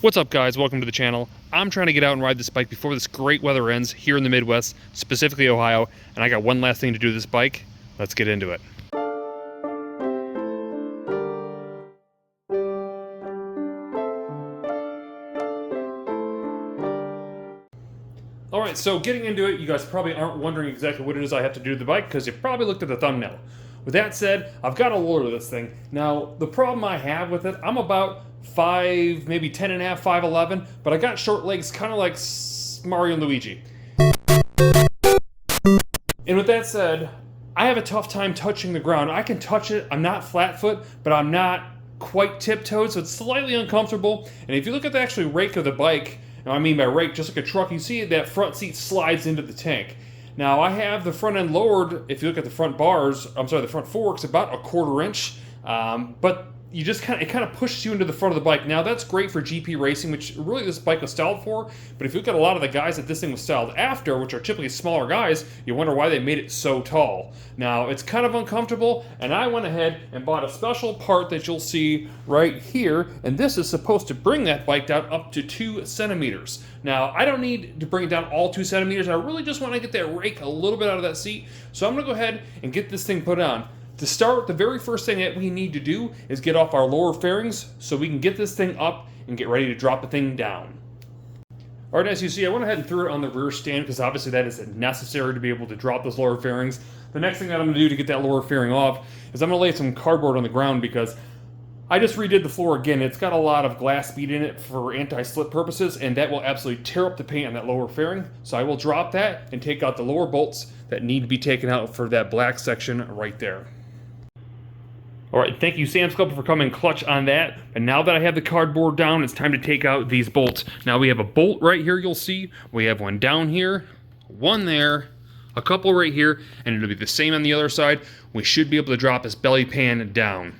What's up, guys? Welcome to the channel. I'm trying to get out and ride this bike before this great weather ends here in the Midwest, specifically Ohio, and I got one last thing to do to this bike. Let's get into it. Alright, so getting into it, you guys probably aren't wondering exactly what it is I have to do to the bike because you probably looked at the thumbnail. With that said, I've got a lower to this thing. Now, the problem I have with it, I'm about 5, maybe 10 and a half, 5'11", but I got short legs kind of like Mario and Luigi. And with that said, I have a tough time touching the ground. I can touch it, I'm not flat foot, but I'm not quite tiptoed, so it's slightly uncomfortable. And if you look at the actual rake of the bike, now I mean by rake, just like a truck, you see that front seat slides into the tank. Now I have the front end lowered, if you look at the front bars, the front forks, about 1/4 inch, but you just it kind of pushes you into the front of the bike. Now that's great for GP racing, which really this bike was styled for, but if you look at a lot of the guys that this thing was styled after, which are typically smaller guys, you wonder why they made it so tall. Now it's kind of uncomfortable, and I went ahead and bought a special part that you'll see right here, and this is supposed to bring that bike down up to 2 centimeters. Now I don't need to bring it down all 2 centimeters, I really just want to get that rake a little bit out of that seat, so I'm going to go ahead and get this thing put on. To start, the very first thing that we need to do is get off our lower fairings so we can get this thing up and get ready to drop the thing down. Alright, as you see, I went ahead and threw it on the rear stand because obviously that is necessary to be able to drop those lower fairings. The next thing that I'm going to do to get that lower fairing off is I'm going to lay some cardboard on the ground because I just redid the floor again. It's got a lot of glass bead in it for anti-slip purposes, and that will absolutely tear up the paint on that lower fairing. So I will drop that and take out the lower bolts that need to be taken out for that black section right there. Alright, thank you Sam's Club for coming clutch on that. And now that I have the cardboard down, it's time to take out these bolts. Now we have a bolt right here, you'll see. We have one down here, one there, a couple right here, and it'll be the same on the other side. We should be able to drop this belly pan down.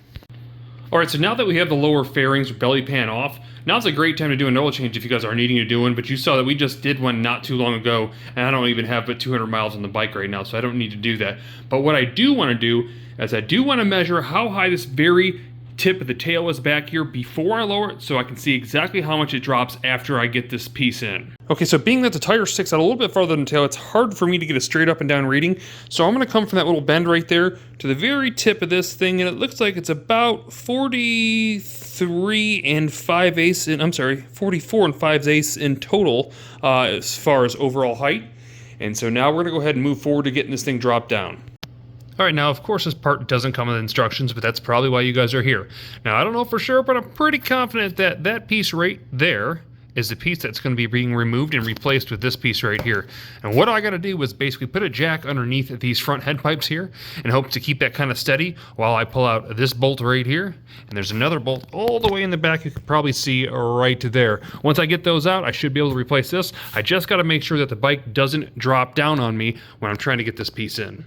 Alright, so now that we have the lower fairings or belly pan off, now's a great time to do an oil change if you guys are needing to do one, but you saw that we just did one not too long ago, and I don't even have but 200 miles on the bike right now, so I don't need to do that. But what I do want to do is I do want to measure how high this very tip of the tail is back here before I lower it, so I can see exactly how much it drops after I get this piece in. Okay, so being that the tire sticks out a little bit farther than the tail, it's hard for me to get a straight up and down reading, so I'm going to come from that little bend right there to the very tip of this thing, and it looks like it's about 44 and 5/8 in total as far as overall height. And so now we're going to go ahead and move forward to getting this thing dropped down. Alright, now of course this part doesn't come with instructions, but that's probably why you guys are here. Now I don't know for sure, but I'm pretty confident that that piece right there is the piece that's going to be being removed and replaced with this piece right here. And what I got to do is basically put a jack underneath these front head pipes here and hope to keep that kind of steady while I pull out this bolt right here. And there's another bolt all the way in the back you can probably see right there. Once I get those out, I should be able to replace this. I just got to make sure that the bike doesn't drop down on me when I'm trying to get this piece in.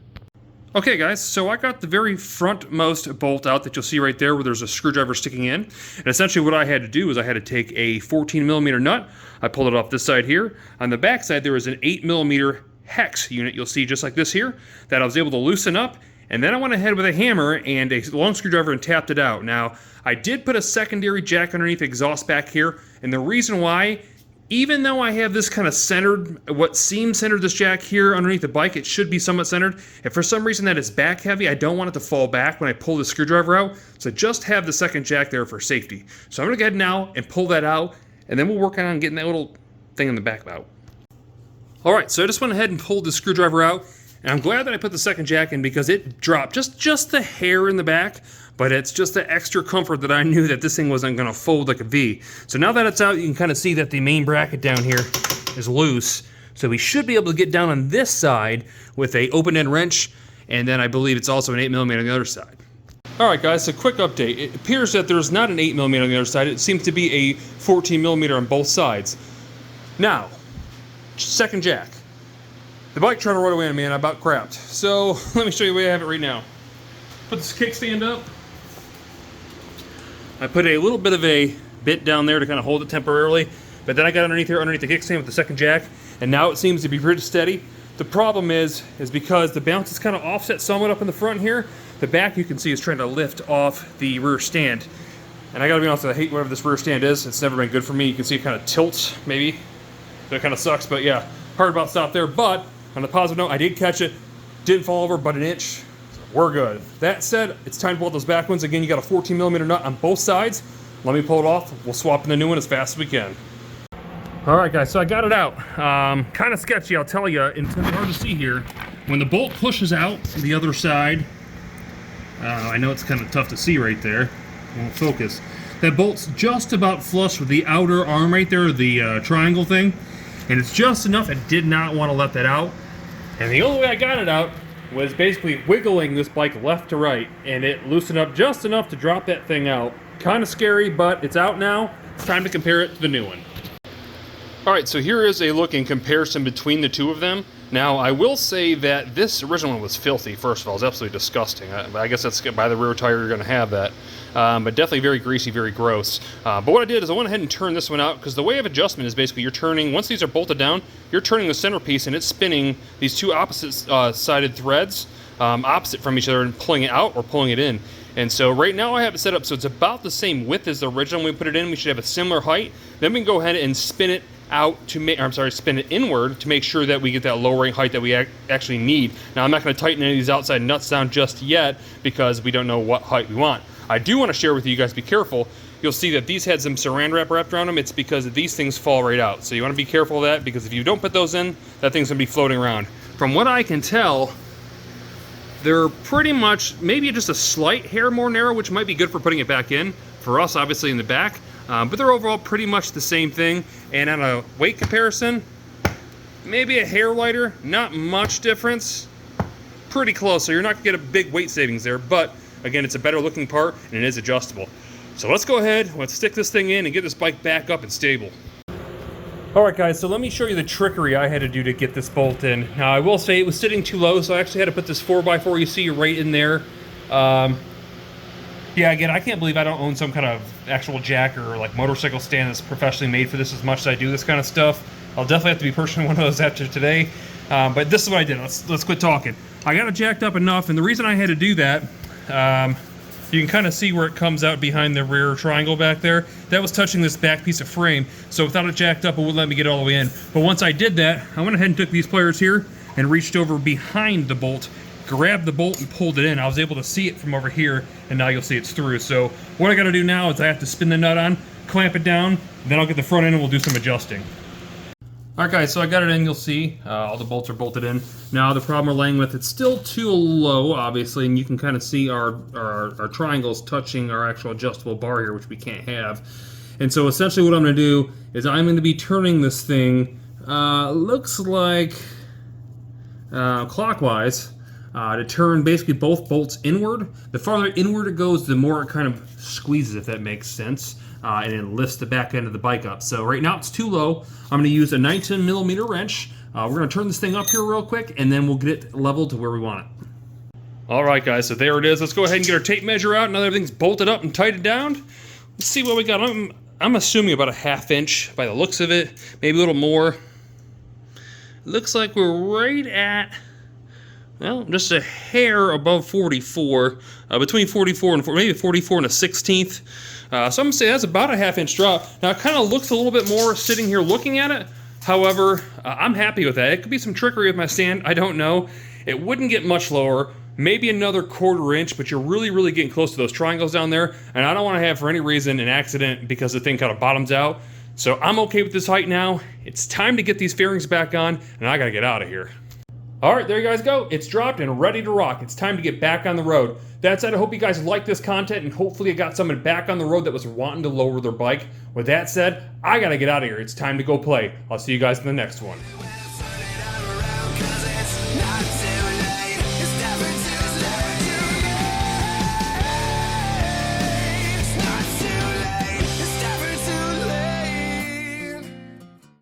Okay guys, so I got the very frontmost bolt out that you'll see right there where there's a screwdriver sticking in. And essentially what I had to do is I had to take a 14mm nut, I pulled it off this side here. On the back side there was an 8mm hex unit, you'll see just like this here, that I was able to loosen up. And then I went ahead with a hammer and a long screwdriver and tapped it out. Now, I did put a secondary jack underneath the exhaust back here, and the reason why, even though I have this kind of centered, what seems centered this jack here underneath the bike, it should be somewhat centered. If for some reason that is back heavy, I don't want it to fall back when I pull the screwdriver out. So just have the second jack there for safety. So I'm going to go ahead now and pull that out, and then we'll work on getting that little thing in the back out. Alright, so I just went ahead and pulled the screwdriver out, and I'm glad that I put the second jack in because it dropped just the hair in the back. But it's just the extra comfort that I knew that this thing wasn't going to fold like a V. So now that it's out, you can kind of see that the main bracket down here is loose. So we should be able to get down on this side with a open-end wrench, and then I believe it's also an 8mm on the other side. Alright guys, so quick update. It appears that there's not an 8mm on the other side. It seems to be a 14mm on both sides. Now, second jack. The bike tried to run away on me and I about crapped. So let me show you where I have it right now. Put this kickstand up. I put a little bit of a bit down there to kind of hold it temporarily, but then I got underneath here, underneath the kickstand with the second jack, and now it seems to be pretty steady. The problem is because the bounce is kind of offset somewhat up in the front here, the back you can see is trying to lift off the rear stand. And I gotta be honest, I hate whatever this rear stand is. It's never been good for me. You can see it kind of tilts, maybe. So it kind of sucks, but yeah, hard about stop there. But on the positive note, I did catch it. Didn't fall over but an inch. So we're good. That said, it's time to pull out those back ones. Again, you got a 14mm nut on both sides. Let me pull it off. We'll swap in the new one as fast as we can. All right, guys, so I got it out. Kind of sketchy, I'll tell you. It's hard to see here. When the bolt pushes out the other side, I know it's kind of tough to see right there. Won't focus. That bolt's just about flush with the outer arm right there, the triangle thing. And it's just enough. I did not want to let that out. And the only way I got it out was basically wiggling this bike left to right. And it loosened up just enough to drop that thing out. Kind of scary, but it's out now. It's time to compare it to the new one. All right, so here is a look in comparison between the two of them. Now, I will say that this original one was filthy, first of all. It's absolutely disgusting. I guess that's by the rear tire, you're going to have that. But definitely very greasy, very gross. But what I did is I went ahead and turned this one out, because the way of adjustment is basically you're turning, once these are bolted down, you're turning the centerpiece and it's spinning these two opposite sided threads opposite from each other and pulling it out or pulling it in. And so right now I have it set up so it's about the same width as the original. When we put it in, we should have a similar height. Then we can go ahead and spin it out to make, spin it inward to make sure that we get that lowering height that we actually need. Now, I'm not going to tighten any of these outside nuts down just yet because we don't know what height we want. I do want to share with you guys, be careful. You'll see that these had some saran wrap wrapped around them. It's because these things fall right out. So you want to be careful of that, because if you don't put those in, that thing's going to be floating around. From what I can tell, they're pretty much maybe just a slight hair more narrow, which might be good for putting it back in. For us, obviously, in the back. But they're overall pretty much the same thing. And on a weight comparison, maybe a hair lighter, not much difference. Pretty close, so you're not gonna get a big weight savings there. But again, it's a better looking part and it is adjustable. So let's go ahead, let's stick this thing in and get this bike back up and stable. All right, guys, so let me show you the trickery I had to do to get this bolt in. Now, I will say it was sitting too low, so I actually had to put this 4x4 you see right in there. Yeah, again, I can't believe I don't own some kind of actual jack or like motorcycle stand that's professionally made for this as much as I do this kind of stuff. I'll definitely have to be purchasing one of those after today. But this is what I did. Let's quit talking. I got it jacked up enough, and the reason I had to do that, you can kind of see where it comes out behind the rear triangle back there. That was touching this back piece of frame, so without it jacked up, it wouldn't let me get it all the way in. But once I did that, I went ahead and took these pliers here and reached over behind the bolt, grabbed the bolt and pulled it in. I was able to see it from over here, and now you'll see it's through. So what I gotta do now is I have to spin the nut on, clamp it down, then I'll get the front end and we'll do some adjusting. All right, guys, so I got it in. You'll see all the bolts are bolted in. Now the problem we're laying with, it's still too low, obviously, and you can kind of see our triangles touching our actual adjustable bar here, which we can't have. And so essentially what I'm gonna do is I'm gonna be turning this thing, looks like clockwise, to turn basically both bolts inward. The farther inward it goes, the more it kind of squeezes, if that makes sense, and it lifts the back end of the bike up. So right now it's too low. I'm going to use a 19mm wrench. We're going to turn this thing up here real quick, and then we'll get it leveled to where we want it. All right, guys, so there it is. Let's go ahead and get our tape measure out. Now that everything's bolted up and tightened down, let's see what we got. I'm assuming about a 1/2 inch by the looks of it, maybe a little more. Looks like we're right at, well, just a hair above 44, between 44 and maybe 44 and a 1/16. So I'm gonna say that's about a 1/2 inch drop. Now it kind of looks a little bit more sitting here looking at it. However, I'm happy with that. It could be some trickery with my stand, I don't know. It wouldn't get much lower, maybe another 1/4 inch, but you're really getting close to those triangles down there. And I don't want to have, for any reason, an accident because the thing kind of bottoms out. So I'm okay with this height now. It's time to get these fairings back on, and I gotta get out of here. All right, there you guys go. It's dropped and ready to rock. It's time to get back on the road. That said, I hope you guys like this content, and hopefully it got someone back on the road that was wanting to lower their bike. With that said, I gotta get out of here. It's time to go play. I'll see you guys in the next one.